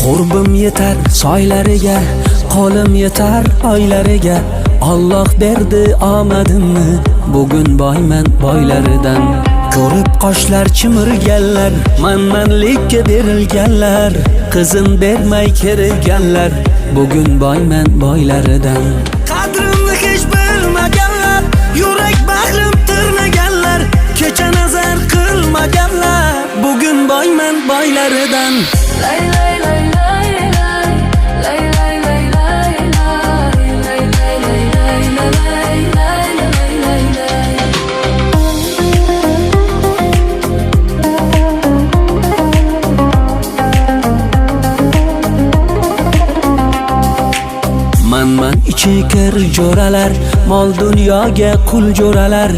Qurbim yetar soylariga, qo'lim yetar oylariga. Alloh berdi omadimni, bugun boyman boylaridan. Ko'rib qoshlar chimirganlar, manmanlikka berilganlar, qizim bermay kerilganlar, bugun boyman boylaridan. Qadrimni hech bilmaganlar, yurak bag'rim tirnaganlar, kecha nazar qilmaganlar, bugun boyman boylaridan. Lay lay lay lay lay lay lay lay lay lay lay lay lay lay lay. Man ichi kir jo'ralar, mol dunyoga qul jo'ralar,